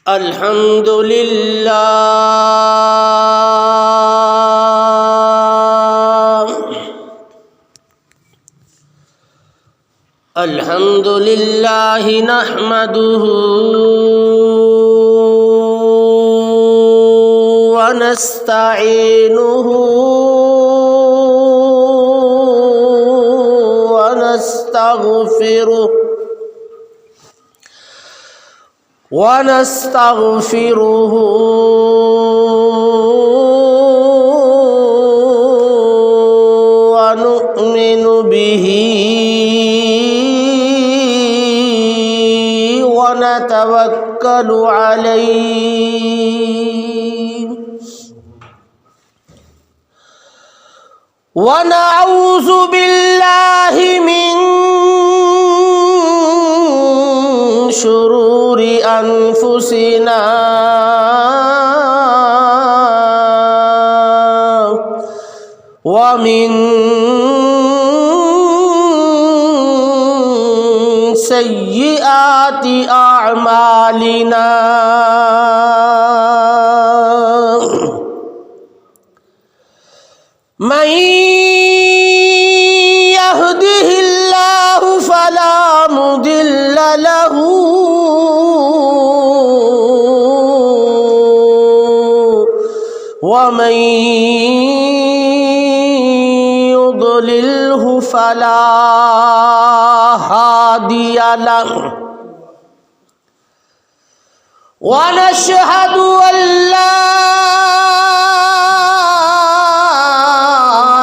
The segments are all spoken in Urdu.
الحمد لله الحمد لله نحمده ونستعينه ونستغفره ونؤمن به ونتوكل عليه ونعوذ بالله من شرور أنفسنا ومن سيئات أعمالنا من يهده الله فلا مضل له ومن يضلله فلا هادي له ونشهد أن لا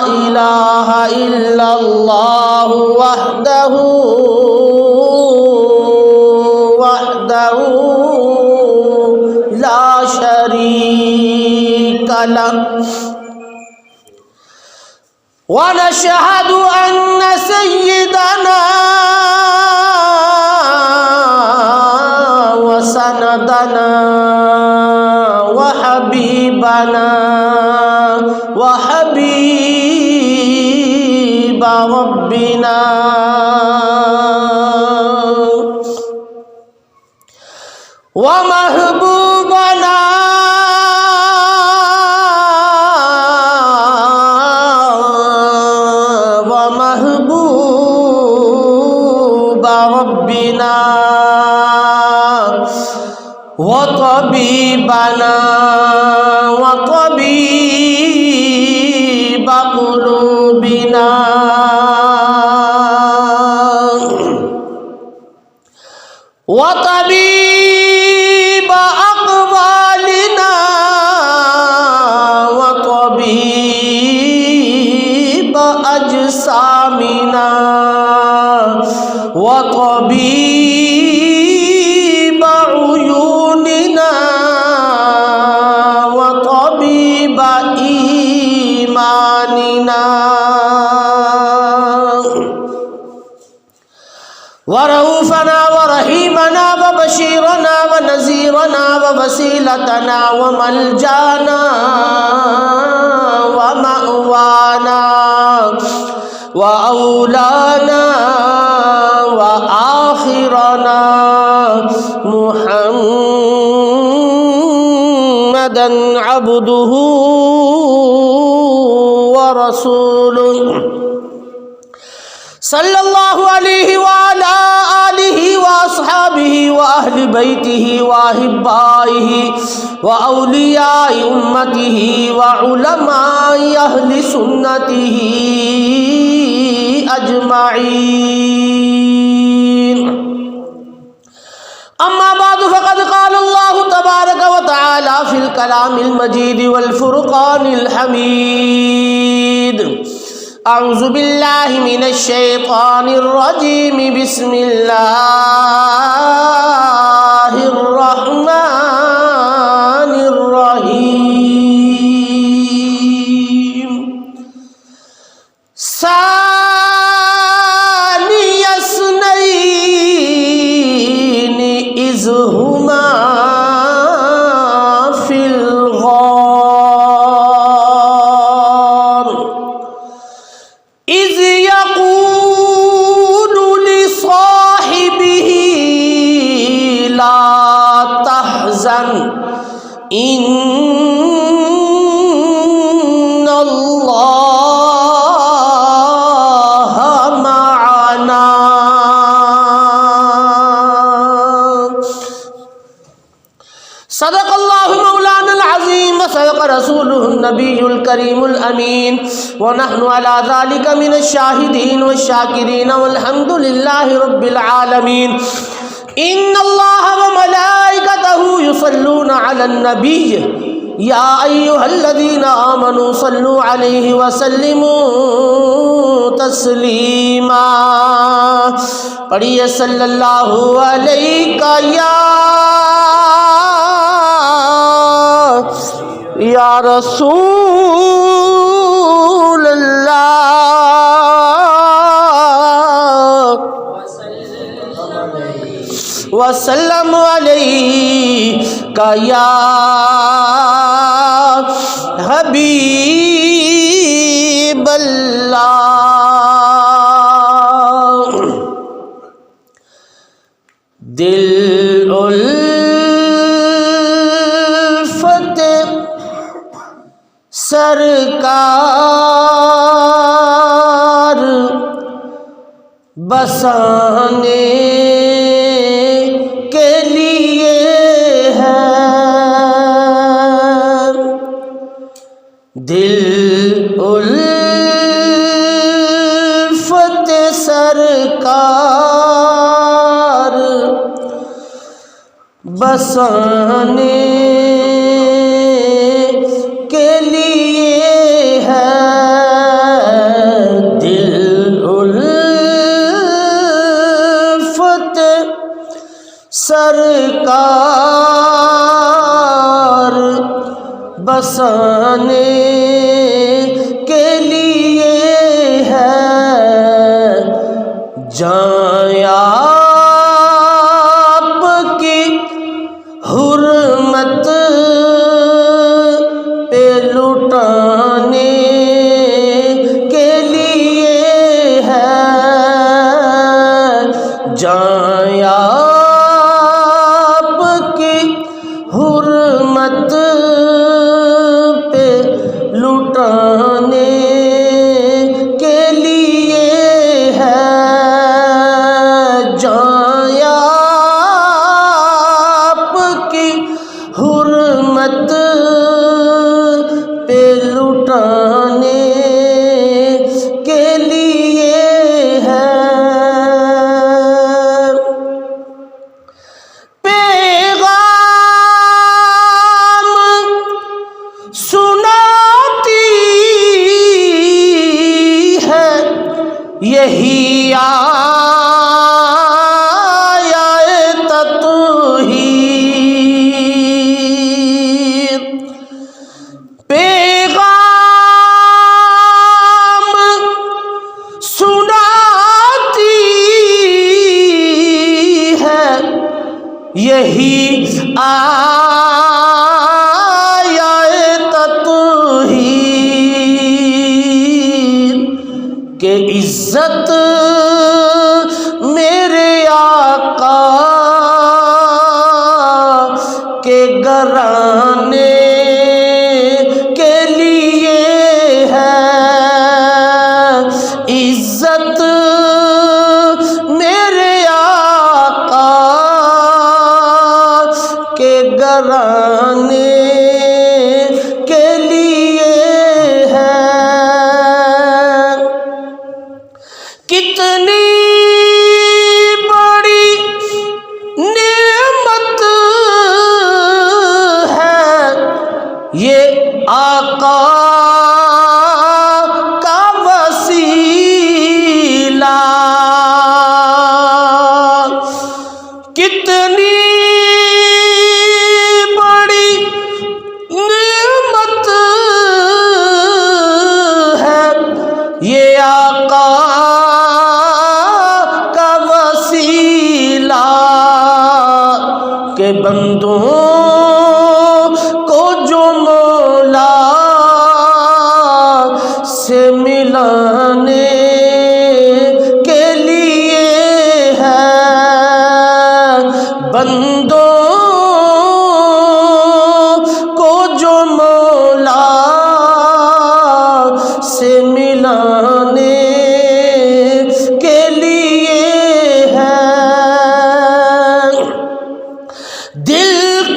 إله إلا الله وحده لا شريك له ونشهد أن سيدنا وسندنا وحبيبنا وحبيب ربنا ومحبوبنا ومحبوب ربنا وطبيبنا وطبيب قلوبنا وطبيب أقوالنا وطبيب أجسامنا وطبيب عيوننا وطبيب إيماننا ورؤوفنا ورحيمنا وبشيرنا ونذيرنا ووسيلتنا وملجانا ومأوانا وأولانا وآخرنا محمدا عبده ورسوله صلى الله عليه وعلى آله وأصحابه وأهل بيته وأحبائه وأولياء أمته وعلماء أهل سنته أجمعين أما بعد فقد قال الله تبارك وتعالى في الكلام المجيد والفرقان الحميد أعوذ بالله من الشيطان الرجيم بسم الله الرحمن الرحيم ثاني اثنين إذ هما في الغار إذ يقول لصاحبه لا تحزن تحزن ان اللہ معنا. صدق اللہ مولانا العظیم وصدق رسولہ النبی الکریم الامین ونحن علی ذلک من الشاہدین والشاکرین والحمد للہ رب العالمین. ان اللہ وملائکتہ یصلون علی النبی یا ایہا الذین آمنوا صلوا علیہ وسلموا تسلیما. پڑھیے صلی اللہ علیہ یا رسول اللہ وسلم علیک یا حبیب اللہ. دل الفت سرکار بسانے کے لیے ہے. دل الفت سرکار بسانے کے لیے ہے. دل الفت سرکار بسانے کے لیے ہے. جائیں آپ کی حرمت پہ لٹانے کے لیے ہے. جائیں آپ کی حرمت پہ لٹانے کے لیے ہے. جائیں آپ کی حرمت پہ لٹانے کے لیے ہے. پیغام سناتی ہے یہی آیت توحید. پیغام سناتی ہے یہی آیت توحید کہ عزت میرے آقا کے گھرانے کے لیے ہے. عزت میرے آقا کے گھرانے کے لیے ہے. کتنی بڑی نعمت ہے یہ آقا کا وسیلہ. کتنی بڑی نعمت ہے یہ آقا کا وسیلہ کہ بندوں کو جو مولا سے ملانے کے لیے ہے. بندوں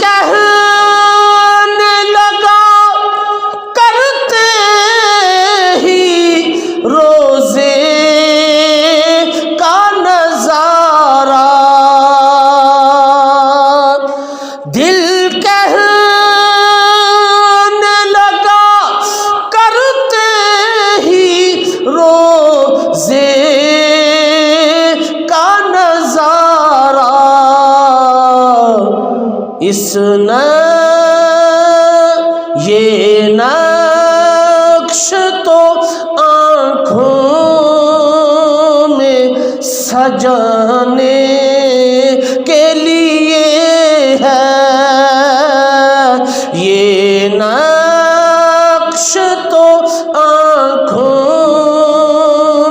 کہنے لگا کرتے ہی روزے کا نظارہ، دل کہنے لگا کرتے ہی روزے کا نظارہ، اس یہ نقش تو آنکھوں میں سجانے کے لیے ہے، یہ نقش تو آنکھوں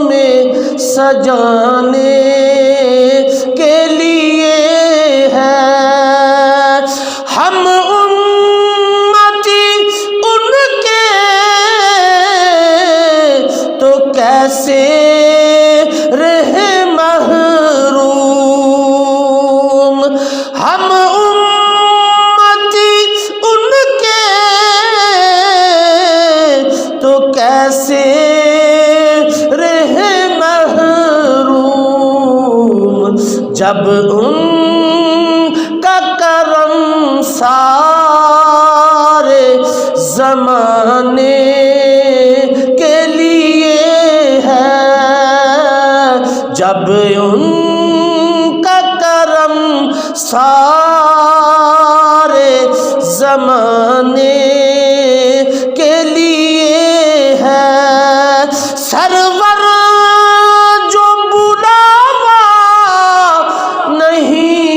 میں سجانے کے لیے ہے، ہم امتی ان کے تو کیسے رہے محروم، ہم امتی ان کے تو کیسے رہے محروم، جب ان کا کرم سارے زمانے کے لیے ہے، جب ان کا کرم سارے زمانے کے لیے ہے، سرور جو بلاوا نہیں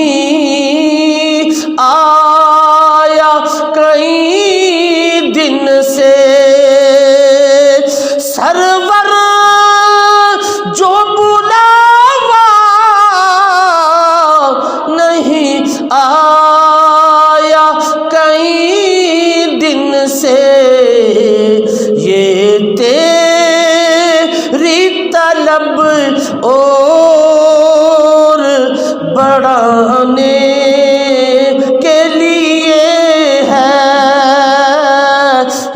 آیا کئی دن سے، سرور جو بلاوا نہیں آیا کئی دن سے، یہ تیری طلب اور بڑھانے کے لیے ہے،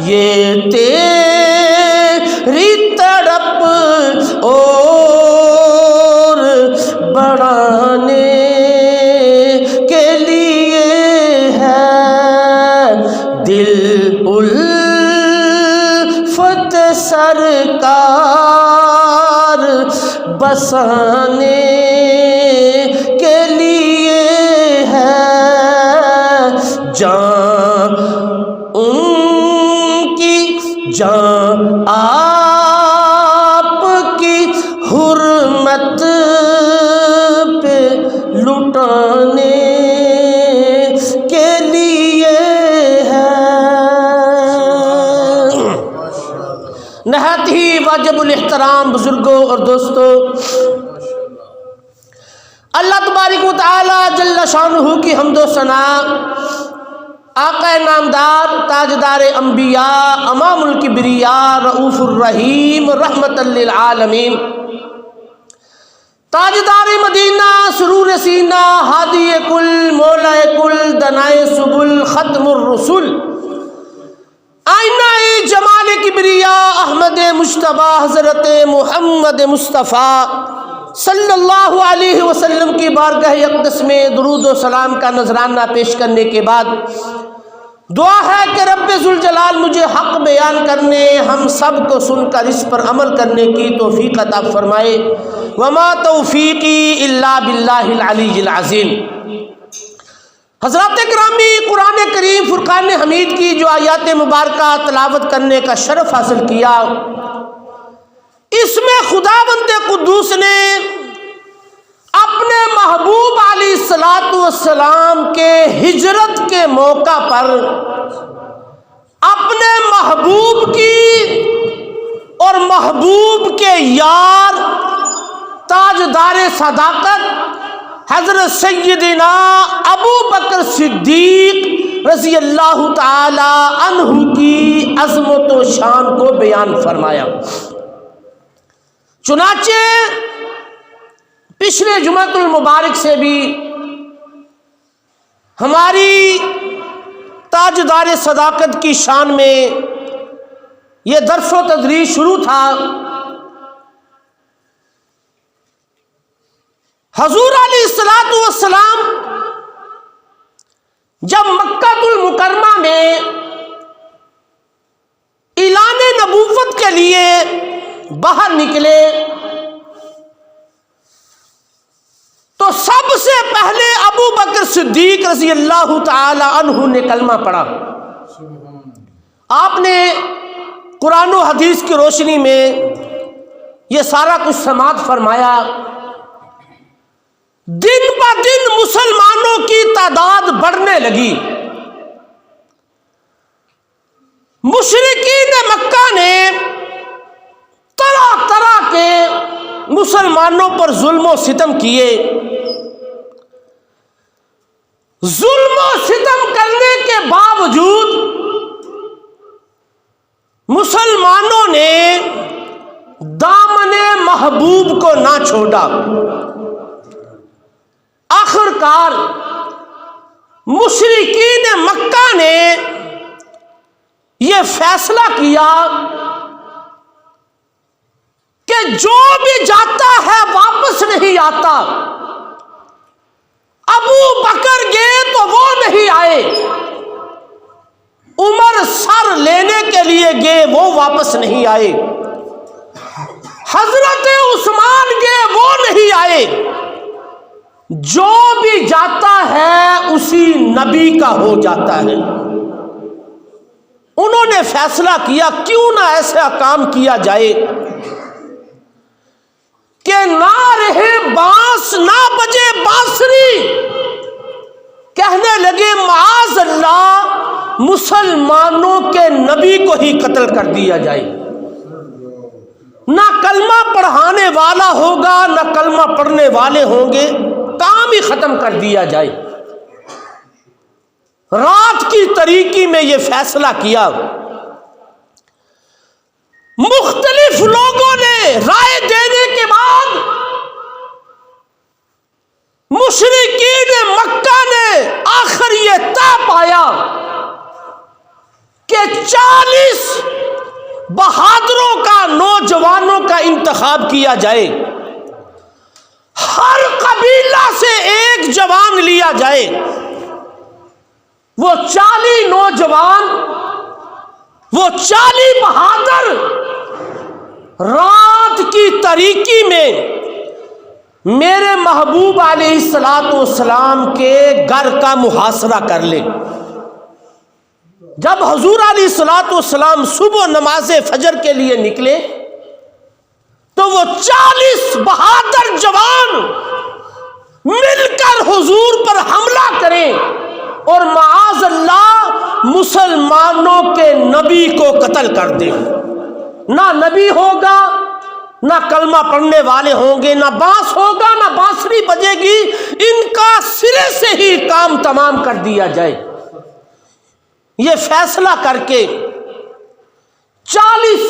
یہ تیری تڑپ اور بڑھانے کے لیے ہے، دل الفت سرکار بسانے کے لیے ہے، جان ان کی جان آپ کی حرمت پہ لٹانے کے لیے ہے۔ نہایت ہی واجب الاحترام بزرگوں اور دوستوں، اللہ تبارک و تعالی جل شانہ کی حمد و ثنا، آقا نامدار تاجدار انبیاء امام الکبریاء رؤوف الرحیم رحمت للعالمین، تاجدار مدینہ سرور سینہ ہادی کل مولا کل دنائے سبل ختم الرسل، آئینہ جمال کبریاء احمد مجتبی حضرت محمد مصطفیٰ صلی اللہ علیہ وسلم کی بارگاہ اقدس میں درود و سلام کا نذرانہ پیش کرنے کے بعد دعا ہے کہ رب ذوالجلال مجھے حق بیان کرنے، ہم سب کو سن کر اس پر عمل کرنے کی توفیق عطا فرمائے، وما توفیقی الا باللہ العلی العظیم۔ حضرات گرامی، قرآن کریم فرقان حمید کی جو آیات مبارکہ تلاوت کرنے کا شرف حاصل کیا، اس میں خداوند قدوس نے اپنے محبوب علیہ السلام کے ہجرت کے موقع پر اپنے محبوب کی اور محبوب کے یار تاجدار صداقت حضرت سیدنا ابو بکر صدیق رضی اللہ تعالی عنہ کی عظمت و شان کو بیان فرمایا۔ چنانچہ پچھلے جمعۃ المبارک سے بھی ہماری تاجدار صداقت کی شان میں یہ درس و تدریس شروع تھا، حضور علیہ الصلوۃ والسلام جب مکہ المکرمہ میں اعلان نبوت کے لیے باہر نکلے تو سب سے پہلے ابو بکر صدیق رضی اللہ تعالی عنہ نے کلمہ پڑھا۔ آپ نے قرآن و حدیث کی روشنی میں یہ سارا کچھ سماعت فرمایا۔ دن بہ دن مسلمانوں کی تعداد بڑھنے لگی، مشرکین مکہ نے طرح طرح کے مسلمانوں پر ظلم و ستم کیے۔ ظلم و ستم کرنے کے باوجود مسلمانوں نے دامن محبوب کو نہ چھوڑا۔ آخرکار مشرکین مکہ نے یہ فیصلہ کیا کہ جو بھی جاتا ہے واپس نہیں آتا۔ ابو بکر گئے تو وہ نہیں آئے، عمر سر لینے کے لیے گئے وہ واپس نہیں آئے، حضرت عثمان گئے وہ نہیں آئے۔ جو بھی جاتا ہے اسی نبی کا ہو جاتا ہے۔ انہوں نے فیصلہ کیا کیوں نہ ایسا کام کیا جائے کہ نہ رہے بانس نہ بجے بانسری، کہنے لگے معاذ اللہ مسلمانوں کے نبی کو ہی قتل کر دیا جائے، نہ کلمہ پڑھانے والا ہوگا نہ کلمہ پڑھنے والے ہوں گے، کام ہی ختم کر دیا جائے۔ رات کی تاریکی میں یہ فیصلہ کیا۔ مختلف لوگوں نے رائے دینے کے بعد مشرکین مکہ نے آخر یہ طے پایا کہ 40 بہادروں کا، نوجوانوں کا انتخاب کیا جائے، ہر قبیلہ سے ایک جوان لیا جائے، وہ 40 نوجوان، وہ 40 بہادر رات کی تاریکی میں میرے محبوب علیہ الصلوۃ والسلام کے گھر کا محاصرہ کر لے۔ جب حضور علیہ الصلوۃ والسلام صبح نماز فجر کے لیے نکلے تو وہ 40 بہادر جوان مل کر حضور پر حملہ کریں اور معاذ اللہ مسلمانوں کے نبی کو قتل کر دیں۔ نہ نبی ہوگا، نہ کلمہ پڑھنے والے ہوں گے، نہ بانس ہوگا نہ بانسری بجے گی، ان کا سرے سے ہی کام تمام کر دیا جائے۔ یہ فیصلہ کر کے 40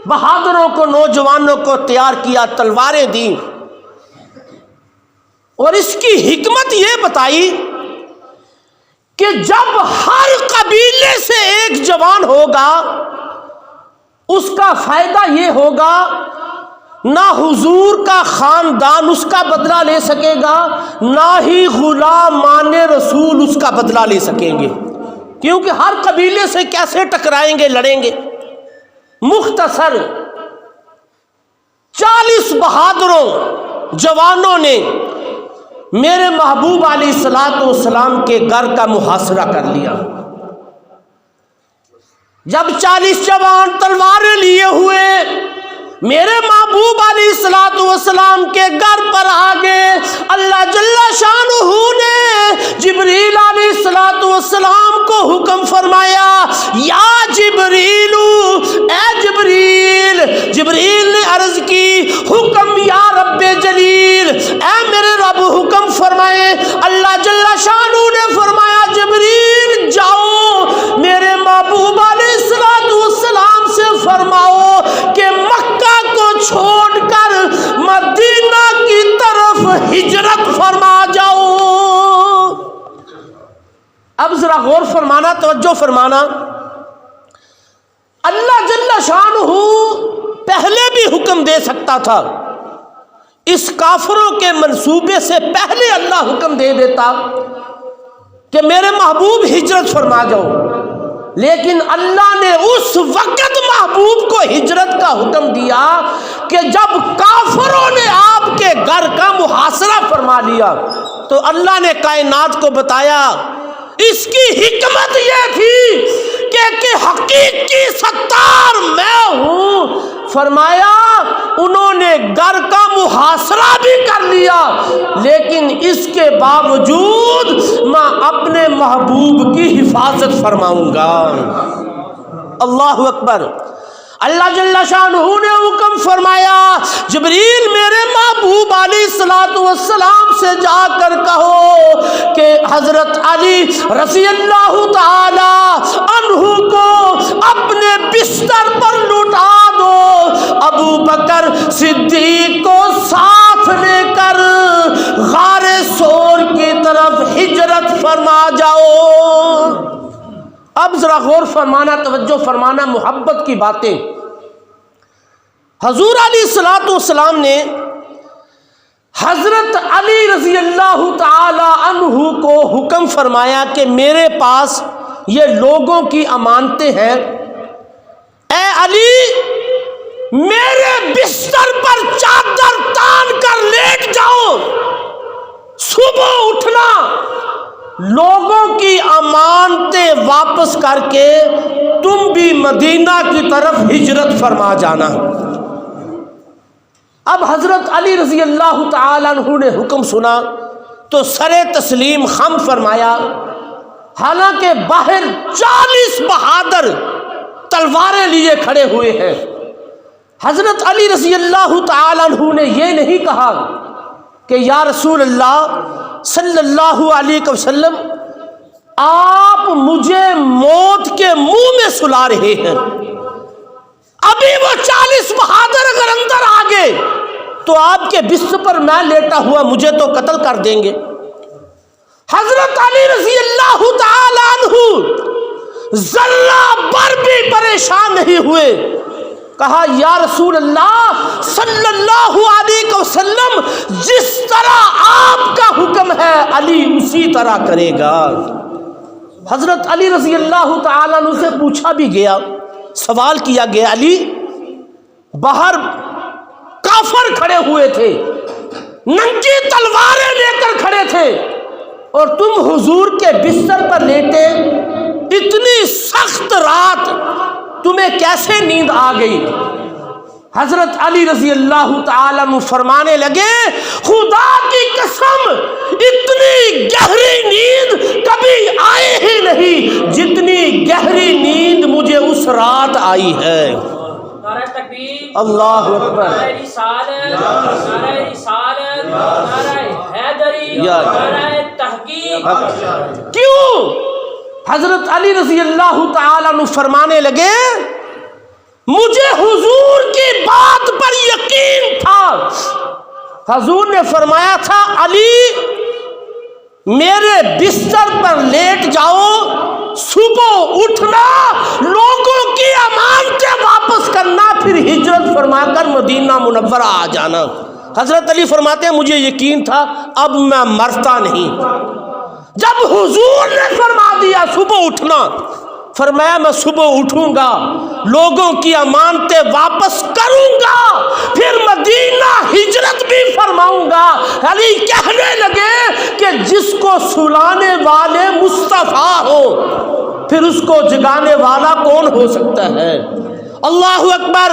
بہادروں کو، نوجوانوں کو تیار کیا، تلواریں دیں، اور اس کی حکمت یہ بتائی کہ جب ہر قبیلے سے ایک جوان ہوگا اس کا فائدہ یہ ہوگا نہ حضور کا خاندان اس کا بدلہ لے سکے گا، نہ ہی غلامان رسول اس کا بدلہ لے سکیں گے، کیونکہ ہر قبیلے سے کیسے ٹکرائیں گے، لڑیں گے۔ مختصر 40 بہادروں جوانوں نے میرے محبوب علیہ الصلوۃ والسلام کے گھر کا محاصرہ کر لیا۔ جب 40 جوان تلواریں لیے ہوئے میرے محبوب علیہ الصلوۃ والسلام کے گھر پر آ گئے، اللہ جل شانہ نے جبریل علیہ الصلوۃ والسلام کو حکم فرمایا، یا جبریل، اے جبریل۔ جبریل نے عرض کی، حکم یا رب جلیل، اے میرے رب حکم فرمائے۔ اللہ جل شانہ نے فرمایا، جبریل جاؤ میرے محبوب علیہ الصلوۃ والسلام سے فرماؤ کہ مکہ کو چھوڑ کر مدینہ کی طرف ہجرت فرما جاؤ۔ اب ذرا غور فرمانا، توجہ فرمانا، اللہ جل شانہ پہلے بھی حکم دے سکتا تھا، اس کافروں کے منصوبے سے پہلے اللہ حکم دے دیتا کہ میرے محبوب ہجرت فرما جاؤ، لیکن اللہ نے اس وقت محبوب کو ہجرت کا حکم دیا کہ جب کافروں نے آپ کے گھر کا محاصرہ فرما لیا تو اللہ نے کائنات کو بتایا، اس کی حکمت یہ تھی کہ حقیقی ستار میں ہوں، فرمایا انہوں نے گھر کا محاصرہ بھی کر لیا لیکن اس کے باوجود میں اپنے محبوب کی حفاظت فرماؤں گا۔ اللہ اکبر۔ اللہ جل شانہ نے حکم فرمایا، جبریل میرے محبوب علیہ الصلوۃ والسلام سے جا کر کہو کہ حضرت علی رضی اللہ تعالی عنہ کو اپنے بستر پر لٹا دو، ابو بکر صدیق کو ساتھ لے کر غار ثور کی طرف ہجرت فرما جاؤ۔ اب ذرا غور فرمانا، توجہ فرمانا، محبت کی باتیں۔ حضور علیہ الصلوۃ والسلام نے حضرت علی رضی اللہ تعالی عنہ کو حکم فرمایا کہ میرے پاس یہ لوگوں کی امانتیں ہیں، اے علی میرے بستر پر چادر تان کر لیٹ جاؤ، صبح اٹھنا لوگوں کی امانتیں واپس کر کے تم بھی مدینہ کی طرف ہجرت فرما جانا۔ اب حضرت علی رضی اللہ تعالیٰ عنہ نے حکم سنا تو سر تسلیم خم فرمایا، حالانکہ باہر 40 بہادر تلواریں لیے کھڑے ہوئے ہیں۔ حضرت علی رضی اللہ تعالیٰ عنہ نے یہ نہیں کہا کہ یا رسول اللہ صلی اللہ علیہ وسلم آپ مجھے موت کے منہ میں سلا رہے ہیں، ابھی وہ 40 بہادر اگر اندر آ گئے تو آپ کے بستر پر میں لیٹا ہوا مجھے تو قتل کر دیں گے۔ حضرت علی رضی اللہ تعالی عنہ ذرہ بھر بھی پریشان نہیں ہوئے، کہا یا رسول اللہ صلی اللہ علیہ وسلم جس طرح آپ کا حکم ہے علی اسی طرح کرے گا۔ حضرت علی رضی اللہ تعالیٰ عنہ سے پوچھا بھی گیا، سوال کیا گیا، علی باہر کافر کھڑے ہوئے تھے، ننگی تلواریں لے کر کھڑے تھے اور تم حضور کے بستر پر لیٹے، اتنی سخت رات تمہیں کیسے نیند آ گئی؟ حضرت علی رضی اللہ تعالیٰ عنہ فرمانے لگے، خدا کی قسم اتنی گہری نیند کبھی آئی ہی نہیں جتنی گہری نیند مجھے اس رات آئی ہے۔ نعرہ تکبیر، اللہ اکبر، نعرہ رسالت، نعرہ رسالت، نعرہ حیدری، نعرہ تحقیق۔ کیوں؟ حضرت علی رضی اللہ تعالیٰ عنہ فرمانے لگے، مجھے حضور کی بات پر یقین تھا۔ حضور نے فرمایا تھا، علی میرے بستر پر لیٹ جاؤ، صبح اٹھنا لوگوں کی امانتیں واپس کرنا، پھر ہجرت فرما کر مدینہ منورہ آ جانا۔ حضرت علی فرماتے ہیں مجھے یقین تھا اب میں مرتا نہیں۔ جب حضور نے فرما دیا صبح اٹھنا، فرمایا میں صبح اٹھوں گا، لوگوں کی امانتیں واپس کروں گا، پھر مدینہ ہجرت بھی فرماؤں گا۔ علی کہنے لگے کہ جس کو سلانے والے مصطفیٰ ہو پھر اس کو جگانے والا کون ہو سکتا ہے؟ اللہ اکبر۔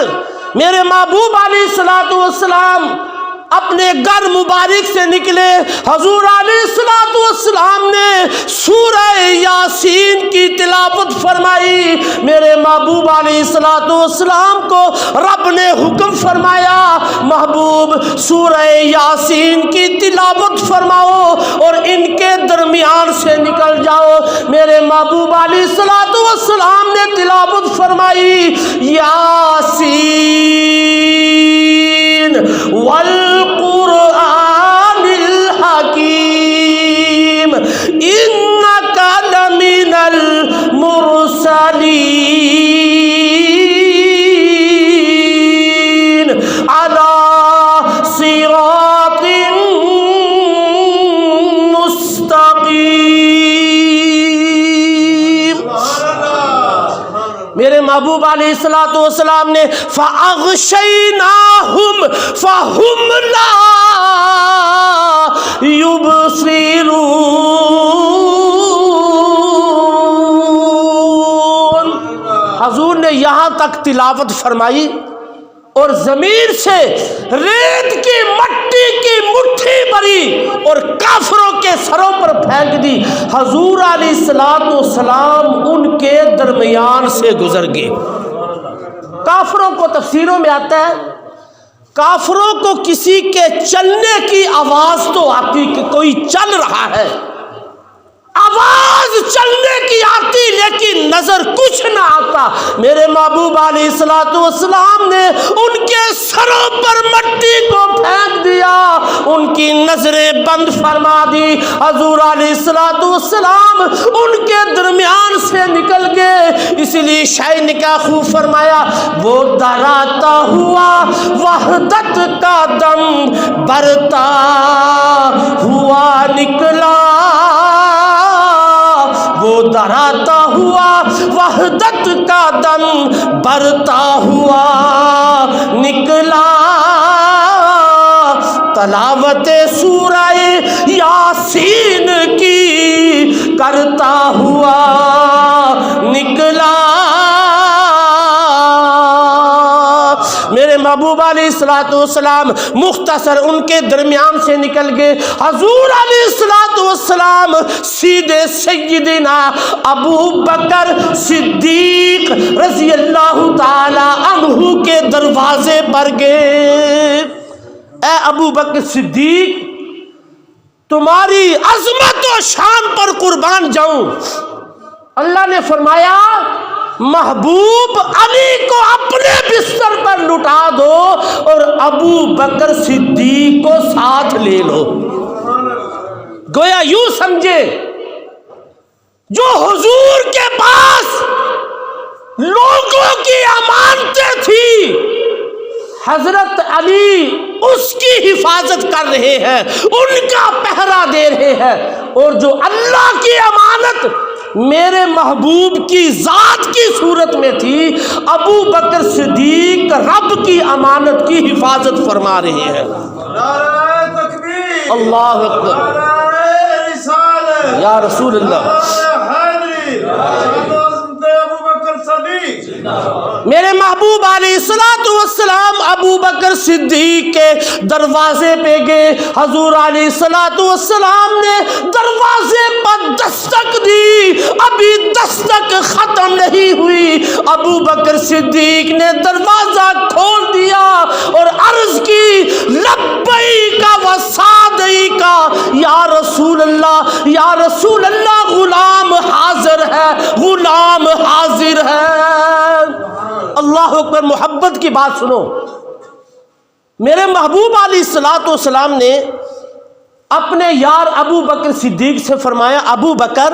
میرے محبوب علیہ الصلوۃ والسلام اپنے گھر مبارک سے نکلے، حضور علیہ الصلوۃ والسلام نے سورہ یاسین کی تلاوت فرمائی۔ میرے محبوب علیہ الصلوۃ والسلام کو رب نے حکم فرمایا، محبوب سورہ یاسین کی تلاوت فرماؤ اور ان کے درمیان سے نکل جاؤ۔ میرے محبوب علیہ الصلوۃ والسلام نے تلاوت فرمائی، یاسین والقرآن الحکیم انک لمن محبوب علیہ الصلوۃ والسلام نے فَأَغْشَيْنَاهُمْ فَهُمْ لَا يُبْصِرُونَ۔ حضور نے یہاں تک تلاوت فرمائی اور زمین سے ریت کی مٹی کی مٹھی بھری اور کافروں کے سروں پر پھینک دی۔ حضور علیہ الصلوۃ والسلام ان کے درمیان سے گزر گئے۔ کافروں کو تفسیروں میں آتا ہے، کافروں کو کسی کے چلنے کی آواز تو آتی کہ کوئی چل رہا ہے، آواز چلنے کی آتی لیکن نظر کچھ نہ آتا۔ میرے محبوب علیہ الصلوۃ والسلام نے ان کے سروں پر مٹی کو پھینک دیا، ان کی نظریں بند فرما دی۔ حضور علیہ الصلوۃ والسلام ان کے درمیان سے نکل گئے، اس لیے شاعر نے کیا خوب فرمایا، وہ دراتا ہوا وحدت کا دم برتا ہوا نکلا، وہ دراتا ہوا وحدت کا دم برتا ہوا نکلا، تلاوت سورہ یاسین کی کرتا ہوا نکلا۔ میرے محبوب علیہ الصلوۃ والسلام مختصر ان کے درمیان سے نکل گئے۔ حضور علیہ الصلوۃ والسلام سیدھے سیدنا ابو بکر صدیق رضی اللہ تعالی عنہ کے دروازے پر گئے۔ اے ابو بکر صدیق، تمہاری عظمت و شان پر قربان جاؤں۔ اللہ نے فرمایا محبوب علی کو اپنے بستر پر لٹا دو اور ابو بکر صدیق کو ساتھ لے لو۔ گویا یوں سمجھے جو حضور کے پاس لوگوں کی امانتیں تھی، حضرت علی اس کی حفاظت کر رہے ہیں، ان کا پہرا دے رہے ہیں، اور جو اللہ کی امانت میرے محبوب کی ذات کی صورت میں تھی، ابو بکر صدیق رب کی امانت کی حفاظت فرما رہے ہیں۔ نعرہ تکبیر، اللہ اکبر، نعرہ رسالت، یا رسول اللہ، نعرہ حیدری، حضرت ابو بکر صدیق۔ میرے محبوب علیہ الصلوۃ والسلام ابو بکر صدیق کے دروازے پہ گئے۔ حضور علیہ الصلوۃ والسلام نے دروازے پر دستک دی، ابھی دستک ختم نہیں ہوئی، ابو بکر صدیق نے دروازہ کھول دیا اور عرض کی لبیک و سعدیک یا رسول اللہ، یا رسول اللہ، غلام حاضر ہے، غلام حاضر ہے۔ اللہ اکبر، محبت کی بات سنو۔ میرے محبوب علیہ الصلوۃ والسلام نے اپنے یار ابو بکر صدیق سے فرمایا، ابو بکر،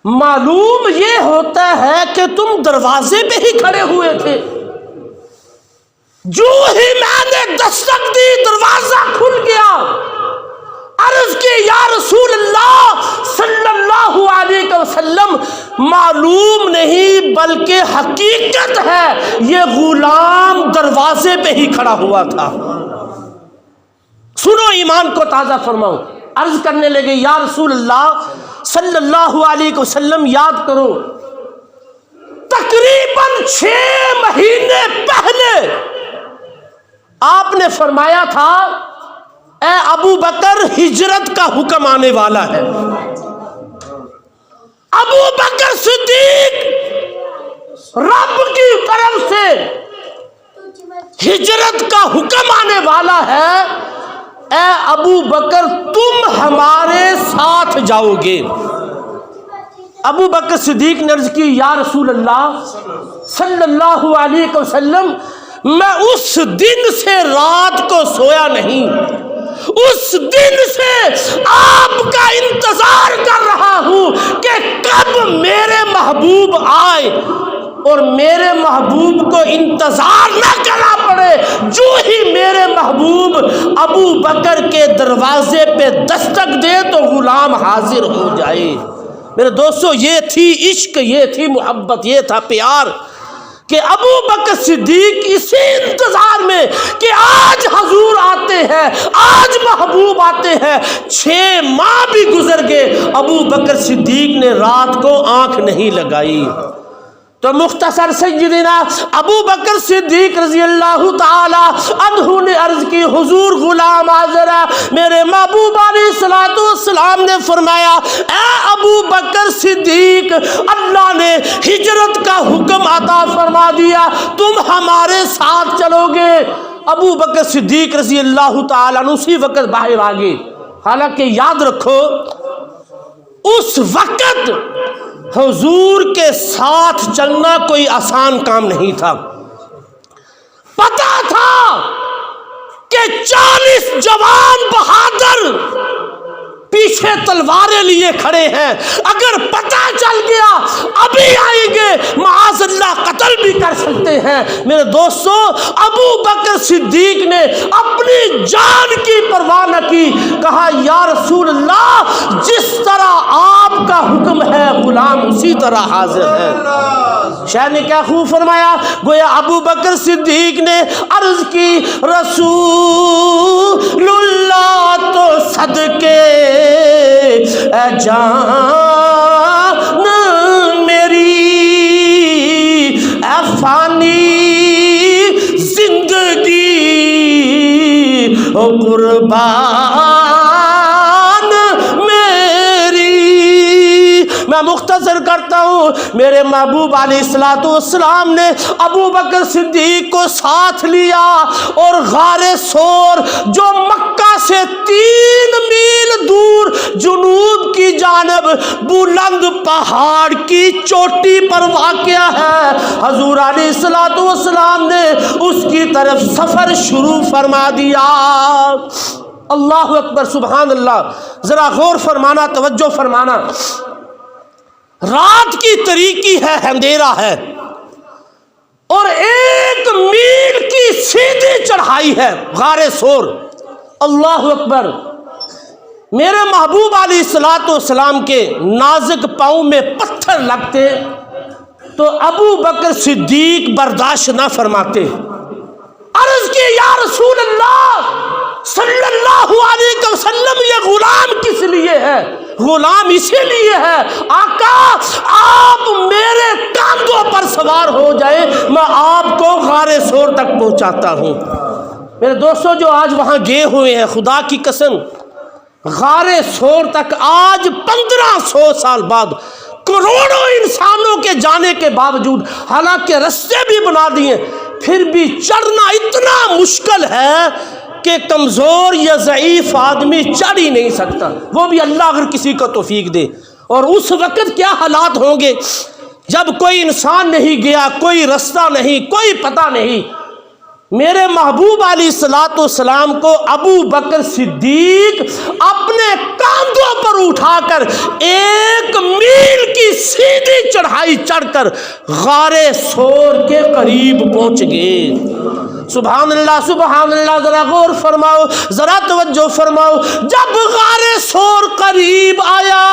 معلوم یہ ہوتا ہے کہ تم دروازے پہ ہی کھڑے ہوئے تھے، جو ہی میں نے دستک دی دروازہ کھل گیا۔ عرض کی یا رسول اللہ صلی اللہ علیہ وسلم، معلوم نہیں بلکہ حقیقت ہے یہ غلام دروازے پہ ہی کھڑا ہوا تھا۔ سنو، ایمان کو تازہ فرماؤ۔ عرض کرنے لگے یا رسول اللہ صلی اللہ علیہ وسلم، یاد کرو تقریباً 6 مہینے پہلے آپ نے فرمایا تھا اے ابو بکر، ہجرت کا حکم آنے والا ہے۔ ابو بکر صدیق، رب کی طرف سے ہجرت کا حکم آنے والا ہے، اے ابو بکر تم ہمارے ساتھ جاؤ گے۔ ابو بکر صدیق نے عرض کی یا رسول اللہ صلی اللہ علیہ وسلم، میں اس دن سے رات کو سویا نہیں، اس دن سے آپ کا انتظار کر رہا ہوں کہ کب میرے محبوب آئے، اور میرے محبوب کو انتظار نہ کرنا پڑے، جو ہی میرے محبوب ابو بکر کے دروازے پہ دستک دے تو غلام حاضر ہو جائے۔ میرے دوستو یہ تھی عشق، یہ تھی محبت، یہ تھا پیار کہ ابو بکر صدیق اسی انتظار میں کہ آج حضور آتے ہیں، آج محبوب آتے ہیں، 6 ماہ بھی گزر گئے، ابو بکر صدیق نے رات کو آنکھ نہیں لگائی۔ تو مختصر سیدنا ابو بکر صدیق رضی اللہ تعالی عنہ نے عرض کی حضور غلام حاضر ہے۔ میرے محبوب علیہ السلام نے فرمایا اے ابو بکر صدیق، اللہ نے ہجرت کا حکم عطا فرما دیا، تم ہمارے ساتھ چلو گے۔ ابو بکر صدیق رضی اللہ تعالیٰ عنہ اسی وقت باہر آ گئے۔ حالانکہ یاد رکھو اس وقت حضور کے ساتھ چلنا کوئی آسان کام نہیں تھا۔ پتا تھا کہ 40 جوان بہادر پیچھے تلواریں لیے کھڑے ہیں، اگر پتہ چل گیا ابھی آئیں گے معاذ اللہ قتل بھی کر سکتے ہیں۔ میرے دوستو ابو بکر صدیق نے اپنی جان کی پرواہ نہ کی، کہا یا رسول اللہ جس طرح آپ کا حکم ہے غلام اسی طرح حاضر ہے۔ شاہ نے کیا خوب فرمایا، گویا ابو بکر صدیق نے عرض کی رسول اللہ تو صدقے اے جان میری، اے فانی زندگی او قربان میری۔ میں مختصر کرتا ہوں، میرے محبوب علیہ السلام نے ابو بکر صدیق کو ساتھ لیا اور غار ثور جو مکہ سے 3 میل دور جنوب کی جانب بلند پہاڑ کی چوٹی پر واقع ہے، حضور علیہ السلام نے اس کی طرف سفر شروع فرما دیا۔ اللہ اکبر، سبحان اللہ۔ ذرا غور فرمانا، توجہ فرمانا، رات کی تاریکی ہے، اندھیرا ہے اور 1 میل کی سیدھی چڑھائی ہے غار ثور۔ اللہ اکبر۔ میرے محبوب علیہ السلام کے نازک پاؤں میں پتھر لگتے تو ابو بکر صدیق برداشت نہ فرماتے، عرض کی یا رسول اللہ صلی اللہ علیہ وسلم یہ غلام کس لیے ہے؟ غلام اسی لیے ہے آقا آپ میرے کاندھوں پر سوار ہو جائے، میں آپ کو غار ثور تک پہنچاتا ہوں۔ میرے دوستو جو آج وہاں گئے ہوئے ہیں، خدا کی قسم غار ثور تک آج 1500 سال بعد کروڑوں انسانوں کے جانے کے باوجود، حالانکہ رستے بھی بنا دیے، پھر بھی چڑھنا اتنا مشکل ہے کہ کمزور یا ضعیف آدمی چڑھ ہی نہیں سکتا، وہ بھی اللہ اگر کسی کو توفیق دے۔ اور اس وقت کیا حالات ہوں گے جب کوئی انسان نہیں گیا، کوئی رستہ نہیں، کوئی پتہ نہیں۔ میرے محبوب علیہ السلام کو ابو بکر صدیق اپنے کاندھوں پر اٹھا کر 1 میل کی سیدھی چڑھائی چڑھ کر غار ثور کے قریب پہنچ گئے۔ سبحان اللہ، سبحان اللہ۔ ذرا غور فرماؤ، ذرا توجہ فرماؤ، جب غار ثور قریب آیا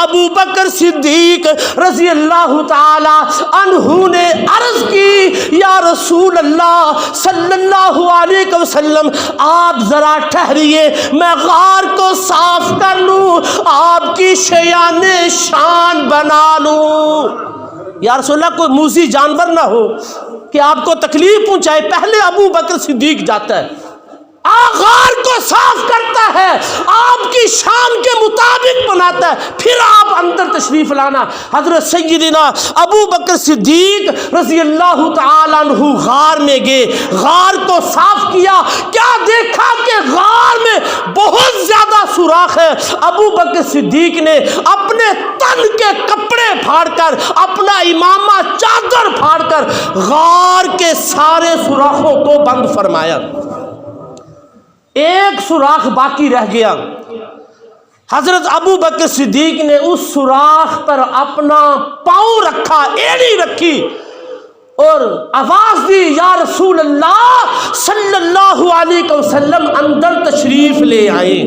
ابو بکر صدیق رضی اللہ تعالی عنہ نے عرض کی یا رسول اللہ صلی اللہ علیہ وسلم آپ ذرا ٹھہریے، میں غار کو صاف کر لوں، آپ کی شیان شان بنا لوں۔ یا رسول اللہ کوئی موذی جانور نہ ہو کہ آپ کو تکلیف پہنچائے، پہلے ابو بکر صدیق جاتا ہے، غار کو صاف کرتا ہے، آپ کی شان کے مطابق بناتا ہے، پھر آپ اندر تشریف لانا۔ حضرت سیدنا ابو بکر صدیق رضی اللہ تعالیٰ عنہ غار میں گئے، غار کو صاف کیا، کیا دیکھا کہ غار میں بہت زیادہ سوراخ ہے۔ ابو بکر صدیق نے اپنے تن کے کپڑے پھاڑ کر، اپنا امامہ چادر پھاڑ کر غار کے سارے سوراخوں کو بند فرمایا، ایک سوراخ باقی رہ گیا۔ حضرت ابو بکر صدیق نے اس سوراخ پر اپنا پاؤں رکھا، ایڑی رکھی اور آواز دی یا رسول اللہ صلی اللہ علیہ وسلم اندر تشریف لے آئے۔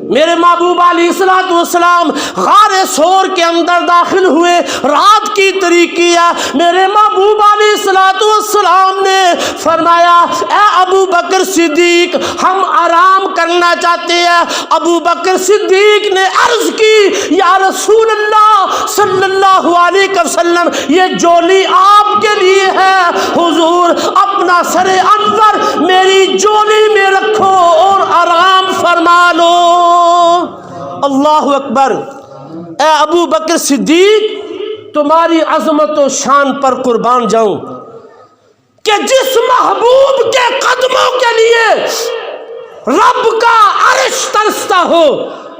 میرے محبوب علیہ غار سور کے اندر داخل ہوئے، رات کی تاریکی ہے، میرے محبوب علیہ السلام نے فرمایا اے ابو بکر صدیق ہم آرام کرنا چاہتے ہیں۔ ابو بکر صدیق نے عرض کی یا رسول اللہ صلی اللہ علیہ وسلم یہ جولی آپ کے لیے ہے، حضور اپنا سر انور میری جولی میں رکھو اور آرام فرما لو۔ اللہ اکبر۔ اے ابو بکر صدیق تمہاری عظمت و شان پر قربان جاؤں کہ جس محبوب کے قدموں کے لیے رب کا عرش ترستا ہو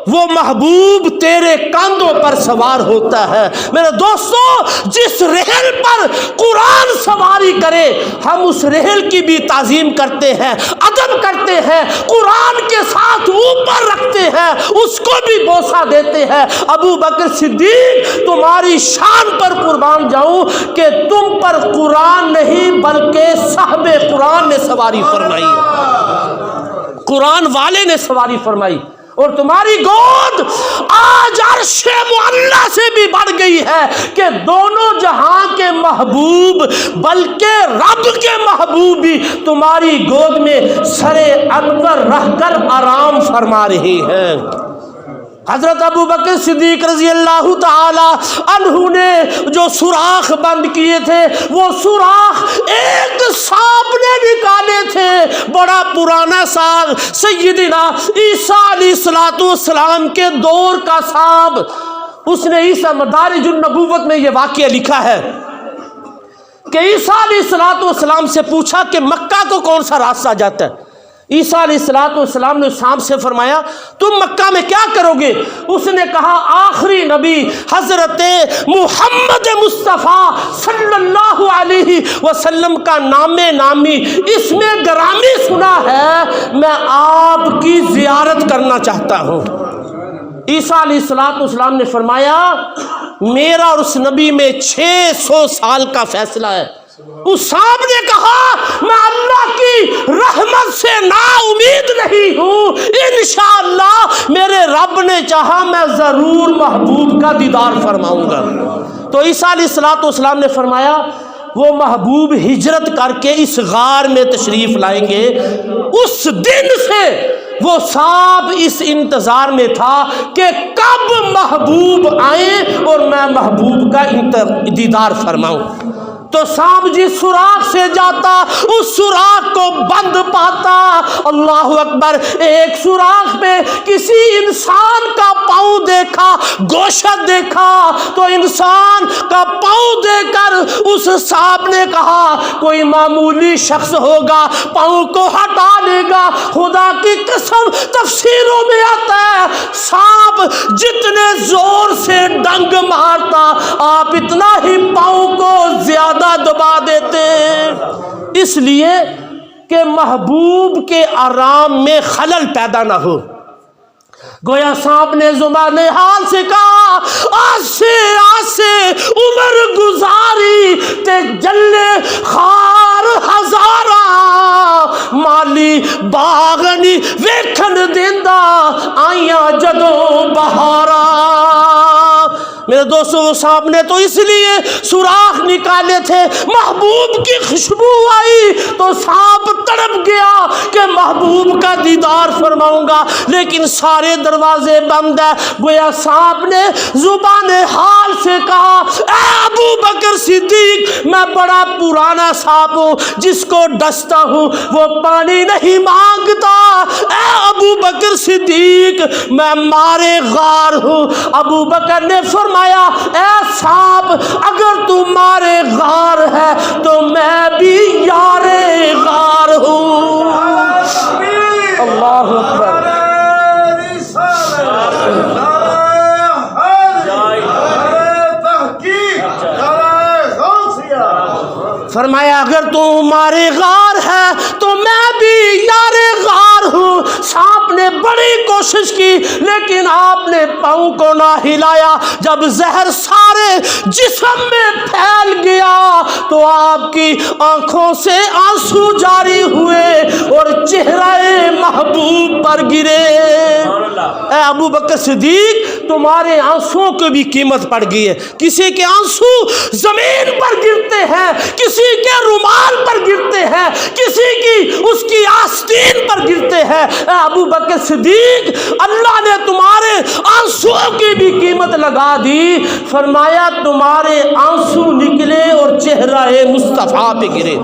وہ محبوب تیرے کاندھوں پر سوار ہوتا ہے۔ میرے دوستو جس رحل پر قرآن سواری کرے ہم اس رحل کی بھی تعظیم کرتے ہیں، ادب کرتے ہیں، قرآن کے ساتھ اوپر رکھتے ہیں، اس کو بھی بوسہ دیتے ہیں۔ ابو بکر صدیق تمہاری شان پر قربان جاؤں کہ تم پر قرآن نہیں بلکہ صاحب قرآن نے سواری فرمائی، قرآن والے نے سواری فرمائی، اور تمہاری گود آج عرش معلیٰ سے بھی بڑھ گئی ہے کہ دونوں جہاں کے محبوب بلکہ رب کے محبوب بھی تمہاری گود میں سر انور رکھ کر آرام فرما رہے ہیں۔ حضرت ابو بکر صدیق رضی اللہ تعالی عنہ نے جو سوراخ بند کیے تھے وہ سوراخ ایک سانپ نے نکالے تھے، بڑا پرانا سانپ، سیدنا عیسیٰ علیہ السلام کے دور کا سانپ۔ اس نے عیسیٰ مدارج النبوت میں یہ واقعہ لکھا ہے کہ عیسیٰ علیہ السلام سے پوچھا کہ مکہ کو کون سا راستہ جاتا ہے؟ عیسیٰ علیہ السلام نے سانپ سے فرمایا تم مکہ میں کیا کرو گے؟ اس نے کہا آخری نبی حضرت محمد مصطفیٰ صلی اللہ علیہ وسلم کا نام نامی اس میں گرامی سنا ہے، میں آپ کی زیارت کرنا چاہتا ہوں۔ عیسیٰ علیہ السلام نے فرمایا میرا اور اس نبی میں 600 سال کا فیصلہ ہے۔ اس سانپ نے کہا میں اللہ کی رحمت سے نا امید نہیں ہوں، انشاءاللہ میرے رب نے چاہا میں ضرور محبوب کا دیدار فرماؤں گا۔ تو عیسیٰ علیہ السلام نے فرمایا وہ محبوب ہجرت کر کے اس غار میں تشریف لائیں گے۔ اس دن سے وہ سانپ اس انتظار میں تھا کہ کب محبوب آئیں اور میں محبوب کا دیدار فرماؤں۔ تو سانپ جس سوراخ سے جاتا اس سوراخ کو بند پاتا۔ اللہ اکبر۔ ایک سوراخ میں کسی انسان کا پاؤں دیکھا، گوشت دیکھا، تو انسان کا پاؤں دیکھ کر اس سانپ نے کہا کوئی معمولی شخص ہوگا، پاؤں کو ہٹا لے گا۔ خدا کی قسم تفسیروں میں آتا ہے سانپ جتنے زور سے ڈنگ مارتا آپ اتنا ہی پاؤں کو زیادہ دبا دیتے، اس لیے کہ محبوب کے آرام میں خلل پیدا نہ ہو۔ گویا سانپ نے زبان حال سے کہا آسے آسے عمر گزاری تے جلے خار ہزارہ، مالی باغنی ویکھن دیندا آئیاں جدوں بہارا۔ میرے دوستو وہ سانپ نے تو اس لیے سوراخ نکالے تھے، محبوب کی خوشبو آئی تو سانپ تڑپ گیا کہ محبوب کا دیدار فرماؤں گا، لیکن سارے دروازے بند ہیں۔ گویا سانپ نے زبان حال سے کہا اے ابو بکر صدیق میں بڑا پرانا سانپ ہوں، جس کو ڈستا ہوں وہ پانی نہیں مانگتا۔ اے ابو بکر صدیق میں مارے غار ہوں۔ ابو بکر نے فرمایا اے سانپ اگر تو مارے غار ہے تو میں بھی یار غار ہوں۔ اللہ اکبر۔ فرمایا اگر تو مارے غار ہے تو میں بھی یار غار ہوں۔ سانپ آپ نے بڑی کوشش کی لیکن آپ نے پاؤں کو نہ ہلایا. جب زہر سارے جسم میں پھیل گیا تو آپ کی آنکھوں سے آنسو جاری ہوئے اور چہرہ محبوب پر گرے. اے ابو بکر صدیق تمہارے آنسوؤں کو بھی قیمت پڑ گئی ہے. کسی کے آنسو زمین پر گرتے ہیں, کسی کے رومال پر گرتے ہیں, کسی کی اس کی آستین پر گرتے ہیں. اے ابو بکر صدیق اللہ نے تمہارے آنسوؤں کی بھی قیمت لگا دی. فرمایا تمہارے آنسو نکلے اور چہرہ مصطفیٰ پہ گرے.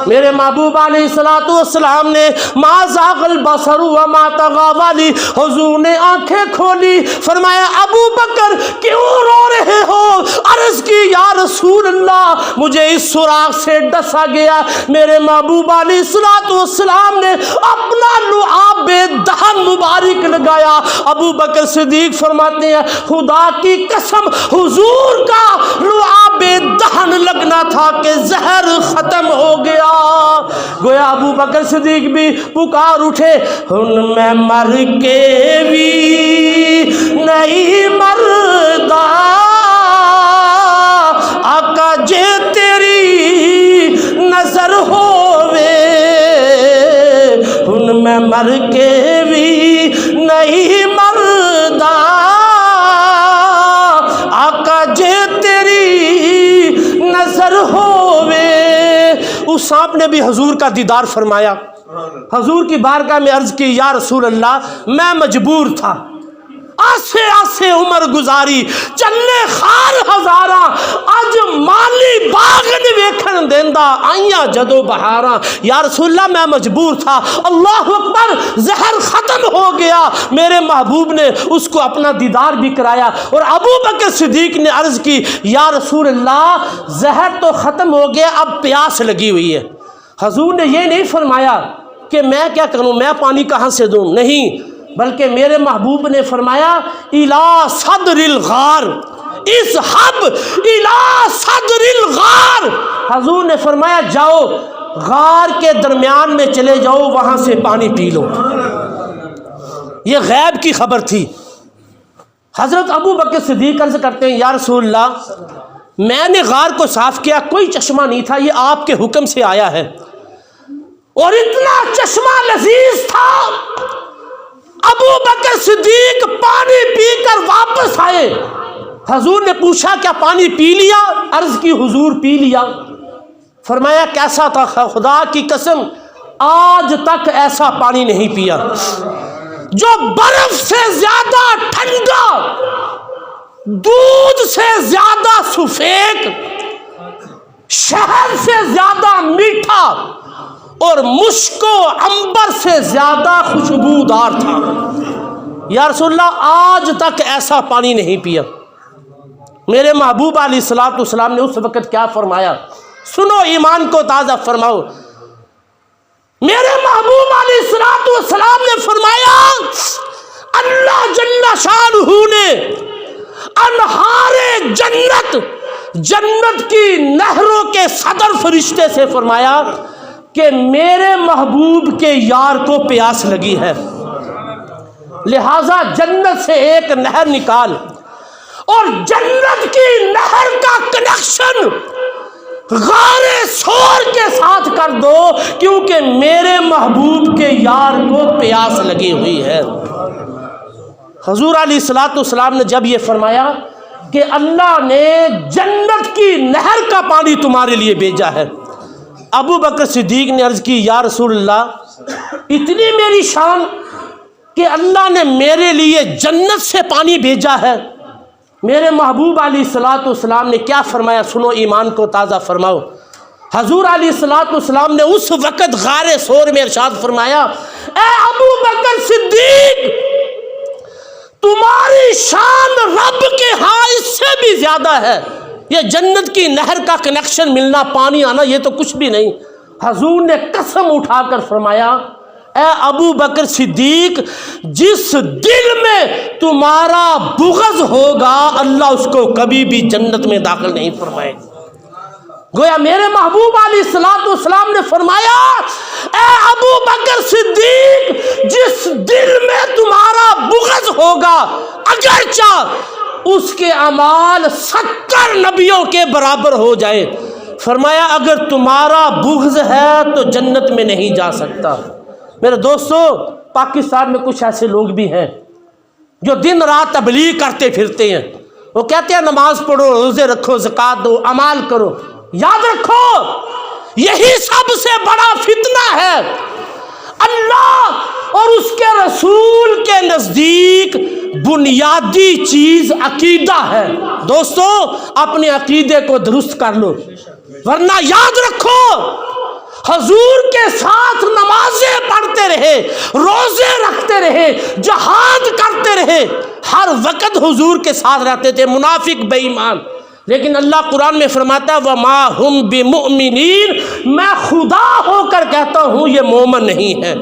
میرے محبوب علیہ السلام نے ما زاغ البصر وما طغى والی حضور نے آنکھیں کھولی. فرمایا ابو بکر کیوں رو رہے ہو؟ عرض کی یا رسول اللہ مجھے اس سوراخ سے ڈسا گیا. میرے محبوب علیہ السلام نے اپنا لعاب دہن مبارک لگایا. ابو بکر صدیق فرماتے ہیں خدا کی قسم حضور کا لعاب دہن لگنا تھا کہ زہر ختم ہو گیا. گویا ابو بکر صدیق بھی پکار اٹھے ہن میں مر کے بھی نہیں مردا آقا جے تیری نظر ہووے. ہن میں مر کے بھی نہیں مردا آقا جے تیری نظر ہووے. اس سانپ نے بھی حضور کا دیدار فرمایا. حضور کی بارگاہ میں عرض کی یا رسول اللہ میں مجبور تھا, آسے آسے عمر گزاری چلے خار ہزاراں اج مالی باغ نہیں ویکھن دیندا آئیاں جدو بہاراں. یا رسول اللہ میں مجبور تھا. اللہ اکبر زہر ختم ہو گیا. میرے محبوب نے اس کو اپنا دیدار بھی کرایا اور ابو بکر صدیق نے عرض کی یا رسول اللہ زہر تو ختم ہو گیا اب پیاس لگی ہوئی ہے. حضور نے یہ نہیں فرمایا کہ میں کیا کروں, میں پانی کہاں سے دوں, نہیں, بلکہ میرے محبوب نے فرمایا الی صدر الغار اذهب الی صدر الغار. حضور نے فرمایا جاؤ غار کے درمیان میں چلے جاؤ, وہاں سے پانی پی لو. یہ غیب کی خبر تھی. حضرت ابو بکر صدیق عرض کرتے ہیں یا رسول اللہ میں نے غار کو صاف کیا, کوئی چشمہ نہیں تھا, یہ آپ کے حکم سے آیا ہے اور اتنا چشمہ لذیذ تھا. ابو بکر صدیق پانی پی کر واپس آئے. حضور نے پوچھا کیا پانی پی لیا؟ عرض کی حضور پی لیا. فرمایا کیسا تھا؟ خدا کی قسم آج تک ایسا پانی نہیں پیا جو برف سے زیادہ ٹھنڈا, دودھ سے زیادہ سفید, شہد سے زیادہ میٹھا اور مشک و عنبر سے زیادہ خوشبودار تھا. یا رسول اللہ آج تک ایسا پانی نہیں پیا. میرے محبوب علیہ السلام نے اس وقت کیا فرمایا سنو, ایمان کو تازہ فرماؤ. میرے محبوب علیہ السلام نے فرمایا اللہ جل شانہ نے انہار جنت, جنت کی نہروں کے صدر فرشتے سے فرمایا کہ میرے محبوب کے یار کو پیاس لگی ہے, لہذا جنت سے ایک نہر نکال اور جنت کی نہر کا کنیکشن غار سور کے ساتھ کر دو کیونکہ میرے محبوب کے یار کو پیاس لگی ہوئی ہے. حضور علیہ السلام نے جب یہ فرمایا کہ اللہ نے جنت کی نہر کا پانی تمہارے لیے بھیجا ہے, ابو بکر صدیق نے عرض کی یا رسول اللہ اتنی میری شان کہ اللہ نے میرے لیے جنت سے پانی بھیجا ہے. میرے محبوب علیہ السلام نے کیا فرمایا سنو, ایمان کو تازہ فرماؤ. حضور علیہ السلام نے اس وقت غار سور میں ارشاد فرمایا اے ابو بکر صدیق تمہاری شان رب کے ہاں اس سے بھی زیادہ ہے. یہ جنت کی نہر کا کنیکشن ملنا, پانی آنا, یہ تو کچھ بھی نہیں. حضور نے قسم اٹھا کر فرمایا اے ابو بکر صدیق جس دل میں تمہارا بغض ہوگا اللہ اس کو کبھی بھی جنت میں داخل نہیں فرمائے. گویا میرے محبوب علیہ الصلوۃ والسلام نے فرمایا اے ابو بکر صدیق جس دل میں تمہارا بغض ہوگا اگرچہ اس کے اعمال 70 نبیوں کے برابر ہو جائے، فرمایا اگر تمہارا بغض ہے تو جنت میں نہیں جا سکتا۔ میرے دوستو، پاکستان میں کچھ ایسے لوگ بھی ہیں جو دن رات تبلیغ کرتے پھرتے ہیں، وہ کہتے ہیں نماز پڑھو، روزے رکھو، زکوٰۃ دو، اعمال کرو۔ یاد رکھو یہی سب سے بڑا فتنہ ہے۔ اللہ اور اس کے رسول کے نزدیک بنیادی چیز عقیدہ ہے۔ دوستو اپنے عقیدے کو درست کر لو، ورنہ یاد رکھو حضور کے ساتھ نمازیں پڑھتے رہے، روزے رکھتے رہے، جہاد کرتے رہے، ہر وقت حضور کے ساتھ رہتے تھے، منافق بے ایمان، لیکن اللہ قرآن میں فرماتا ہے وَمَا هُمْ بِمُؤْمِنِينَ، میں خدا ہو کر کہتا ہوں یہ مومن نہیں ہے۔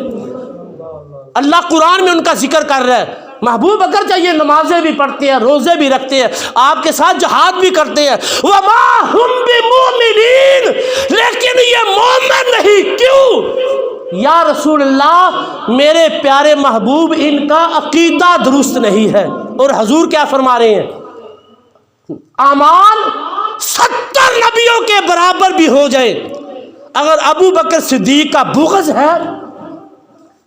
اللہ قرآن میں ان کا ذکر کر رہا ہے۔ محبوب اگر چاہیے نمازیں بھی پڑھتے ہیں، روزے بھی رکھتے ہیں، آپ کے ساتھ جہاد بھی کرتے ہیں، وَمَا هُمْ بِمُؤْمِنِينَ، لیکن یہ مومن نہیں۔ کیوں؟ یا رسول اللہ میرے پیارے محبوب ان کا عقیدہ درست نہیں ہے۔ اور حضور کیا فرما رہے ہیں؟ اعمال 70 نبیوں کے برابر بھی ہو جائے، اگر ابو بکر صدیق کا بغض ہے،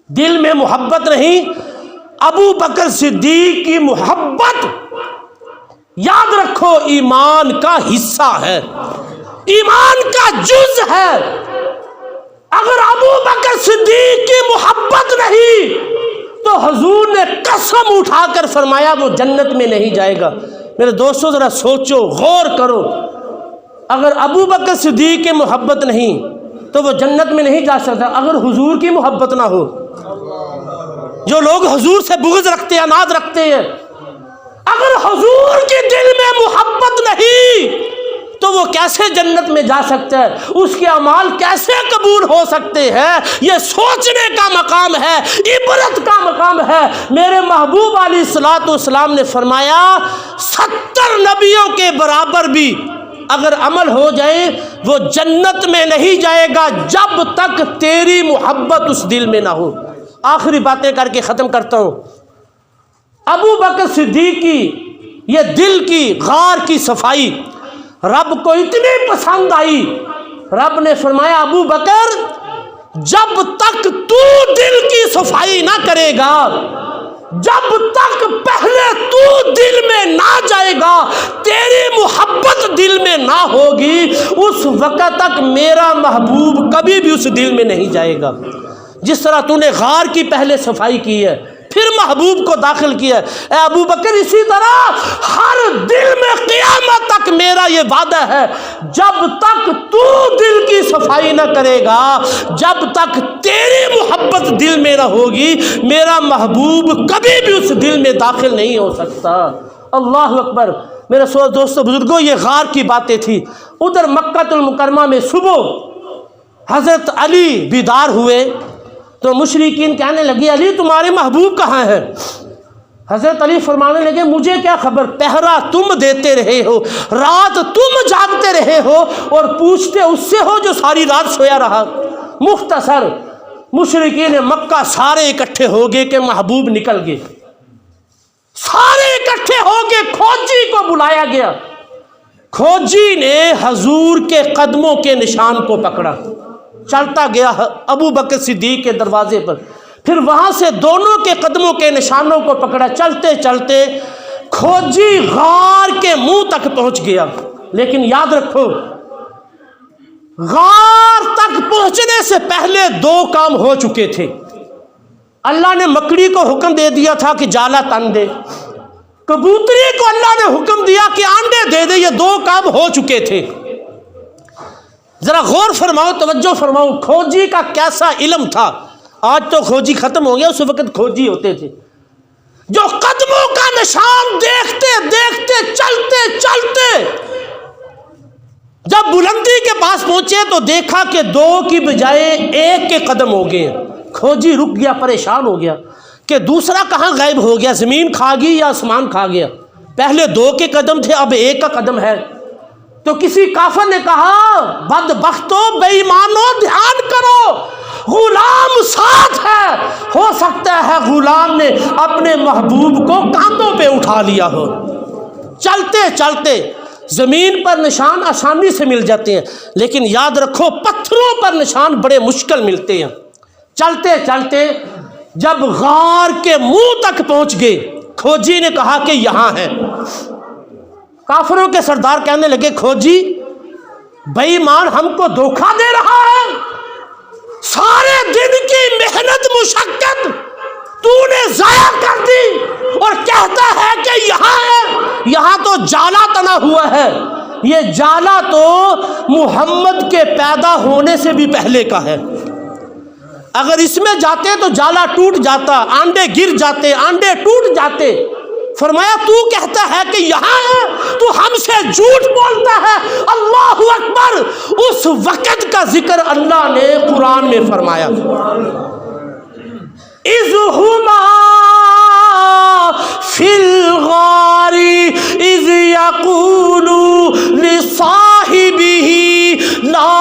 دل میں محبت نہیں، ابو بکر صدیق کی محبت یاد رکھو ایمان کا حصہ ہے، ایمان کا جز ہے۔ اگر ابو بکر صدیق کی محبت نہیں تو حضور نے قسم اٹھا کر فرمایا وہ جنت میں نہیں جائے گا۔ میرے دوستو ذرا سوچو، غور کرو، اگر ابو بکر صدیق کی محبت نہیں تو وہ جنت میں نہیں جا سکتا۔ اگر حضور کی محبت نہ ہو، جو لوگ حضور سے بغض رکھتے ہیں، عناد رکھتے ہیں، اگر حضور کے دل میں محبت نہیں تو وہ کیسے جنت میں جا سکتا ہے؟ اس کے اعمال کیسے قبول ہو سکتے ہیں؟ یہ سوچنے کا مقام ہے، عبرت کا مقام ہے۔ میرے محبوب علیہ الصلوۃ والسلام نے فرمایا 70 نبیوں کے برابر بھی اگر عمل ہو جائے وہ جنت میں نہیں جائے گا جب تک تیری محبت اس دل میں نہ ہو۔ آخری باتیں کر کے ختم کرتا ہوں۔ ابو بکر صدیق کی یہ دل کی غار کی صفائی رب کو اتنی پسند آئی، رب نے فرمایا ابو بکر جب تک تو دل کی صفائی نہ کرے گا، جب تک پہلے تو دل میں نہ جائے گا، تیری محبت دل میں نہ ہوگی، اس وقت تک میرا محبوب کبھی بھی اس دل میں نہیں جائے گا۔ جس طرح تو نے غار کی پہلے صفائی کی ہے پھر محبوب کو داخل کیا ہے، اے ابو بکر اسی طرح ہر دل میں قیامت تک میرا یہ وعدہ ہے جب تک تو دل کی صفائی نہ کرے گا، جب تک تیری محبت دل میں نہ ہوگی، میرا محبوب کبھی بھی اس دل میں داخل نہیں ہو سکتا۔ اللہ اکبر۔ میرے دوستو بزرگوں، یہ غار کی باتیں تھی۔ ادھر مکہ المکرمہ میں صبح حضرت علی بیدار ہوئے تو مشرکین کہنے لگے علی تمہارے محبوب کہاں ہیں؟ حضرت علی فرمانے لگے مجھے کیا خبر، پہرا تم دیتے رہے ہو، رات تم جاگتے رہے ہو اور پوچھتے اس سے ہو جو ساری رات سویا رہا۔ مختصر مشرکین مکہ سارے اکٹھے ہو گئے کہ محبوب نکل گئے، سارے اکٹھے ہو کے کھوجی کو بلایا گیا۔ کھوجی نے حضور کے قدموں کے نشان کو پکڑا، چلتا گیا ابو بکر صدیق کے دروازے پر، پھر وہاں سے دونوں کے قدموں کے نشانوں کو پکڑا، چلتے چلتے کھوجی غار کے منہ تک پہنچ گیا۔ لیکن یاد رکھو غار تک پہنچنے سے پہلے 2 کام ہو چکے تھے۔ اللہ نے مکڑی کو حکم دے دیا تھا کہ جالا تن دے، کبوتری کو اللہ نے حکم دیا کہ انڈے دے دے، یہ 2 کام ہو چکے تھے۔ ذرا غور فرماؤ، توجہ فرماؤ، کھوجی کا کیسا علم تھا۔ آج تو کھوجی ختم ہو گیا، اس وقت کھوجی ہوتے تھے جو قدموں کا نشان دیکھتے دیکھتے چلتے چلتے جب بلندی کے پاس پہنچے تو دیکھا کہ 2 کی بجائے 1 کے قدم ہو گئے۔ کھوجی رک گیا، پریشان ہو گیا کہ دوسرا کہاں غائب ہو گیا، زمین کھا گئی یا آسمان کھا گیا؟ پہلے 2 کے قدم تھے، اب 1 کا قدم ہے۔ تو کسی کافر نے کہا بدبختو بے ایمانو دھیان کرو، غلام ساتھ ہے، ہو سکتا ہے غلام نے اپنے محبوب کو کاندھوں پہ اٹھا لیا ہو۔ چلتے چلتے زمین پر نشان آسانی سے مل جاتے ہیں، لیکن یاد رکھو پتھروں پر نشان بڑے مشکل ملتے ہیں۔ چلتے چلتے جب غار کے منہ تک پہنچ گئے، کھوجی نے کہا کہ یہاں ہے۔ کافروں کے سردار کہنے لگے کھوجی بے ایمان ہم کو دھوکہ دے رہا ہے، سارے دن کی محنت مشقت تو نے ضائع کر دی اور کہتا ہے کہ یہاں ہے۔ یہاں تو جالا تنا ہوا ہے، یہ جالا تو محمد کے پیدا ہونے سے بھی پہلے کا ہے، اگر اس میں جاتے تو جالا ٹوٹ جاتا، آنڈے گر جاتے، آنڈے ٹوٹ جاتے۔ فرمایا تو کہتا ہے کہ یہاں ہے، تو ہم سے جھوٹ بولتا ہے۔ اللہ اکبر، اس وقت کا ذکر اللہ نے قرآن میں فرمایا، اذ ہما فی الغار اذ یقول لصاحبہ لا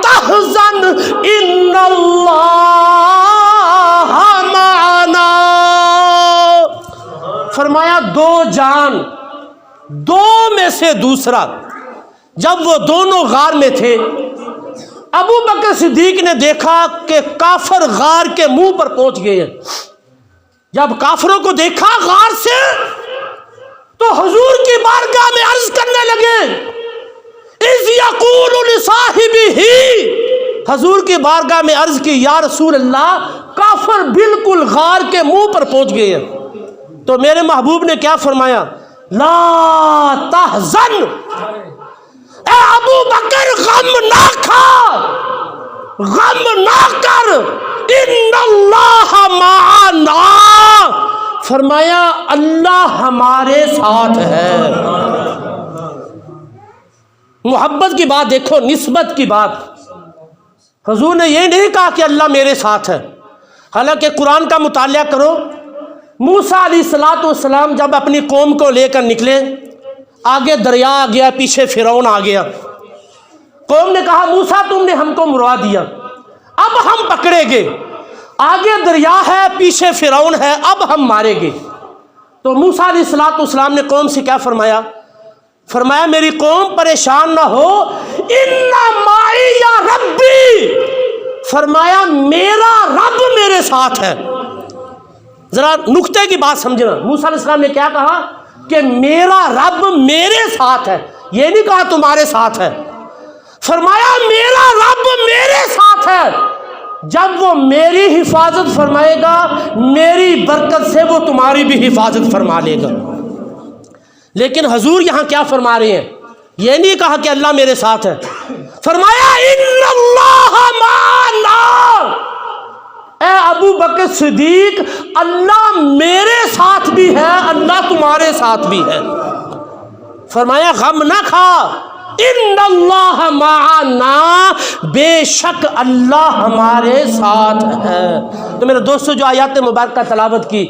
تحزن ان اللہ معنا۔ فرمایا دو جان، دو میں سے دوسرا، جب وہ دونوں غار میں تھے، ابو بکر صدیق نے دیکھا کہ کافر غار کے منہ پر پہنچ گئے ہیں۔ جب کافروں کو دیکھا غار سے تو حضور کی بارگاہ میں عرض کرنے لگے، اذ یقول لصاحبہ، حضور کی بارگاہ میں عرض کی یا رسول اللہ کافر بالکل غار کے منہ پر پہنچ گئے ہیں۔ تو میرے محبوب نے کیا فرمایا، لا تحزن، اے ابو بکر غم نہ کھا، غم نہ کر، ان اللہ معنا، فرمایا اللہ ہمارے ساتھ ہے۔ محبت کی بات دیکھو، نسبت کی بات۔ حضور نے یہ نہیں کہا کہ اللہ میرے ساتھ ہے، حالانکہ قرآن کا مطالعہ کرو، موسیٰ علیہ السلام جب اپنی قوم کو لے کر نکلے، آگے دریا آ گیا، پیچھے فرعون آ گیا۔ قوم نے کہا موسیٰ تم نے ہم کو مروا دیا، اب ہم پکڑے گے، آگے دریا ہے پیچھے فرعون ہے، اب ہم مارے گے۔ تو موسیٰ علیہ السلام نے قوم سے کیا فرمایا، فرمایا میری قوم پریشان نہ ہو، ان معی یا ربی، فرمایا میرا رب میرے ساتھ ہے۔ ذرا نکتے کی بات سمجھنا، موسیٰ علیہ السلام نے کیا کہا کہ میرا رب میرے ساتھ ہے، یہ نہیں کہا تمہارے ساتھ ہے، فرمایا میرا رب میرے ساتھ ہے، جب وہ میری حفاظت فرمائے گا میری برکت سے وہ تمہاری بھی حفاظت فرما لے گا۔ لیکن حضور یہاں کیا فرما رہے ہیں، یہ نہیں کہا کہ اللہ میرے ساتھ ہے، فرمایا ان اللہ معنا، اے ابو بکر صدیق اللہ میرے ساتھ بھی ہے، اللہ تمہارے ساتھ بھی ہے۔ فرمایا غم نہ کھا، ان اللہ معنا، بے شک اللہ ہمارے ساتھ ہے۔ تو میرے دوستو جو آیات مبارکہ تلاوت کی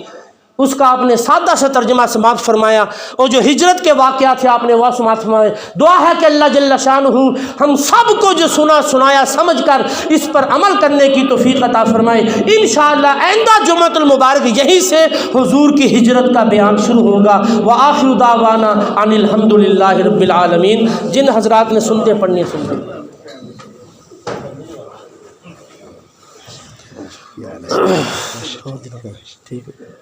اس کا آپ نے سادہ سے ترجمہ سماعت فرمایا، اور جو ہجرت کے واقعات تھے آپ نے وہ سماعت فرمائے۔ دعا ہے کہ اللہ جل شانہ ہم سب کو جو سنا سنایا سمجھ کر اس پر عمل کرنے کی توفیق عطا فرمائے۔ انشاءاللہ آئندہ جمعۃ المبارک یہیں سے حضور کی ہجرت کا بیان شروع ہوگا۔ وآخر دعوانا ان الحمد للہ رب العالمین۔ جن حضرات نے سنتے پڑھنے سنتے ٹھیک ہے۔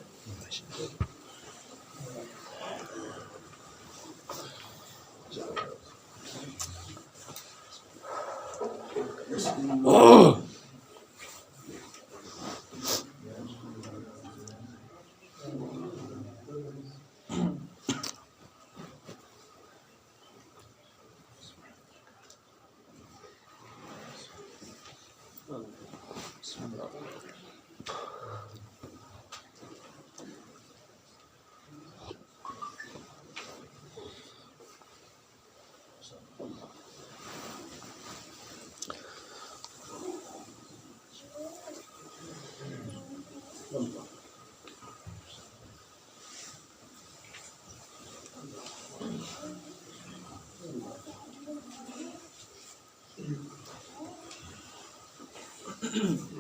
اللہ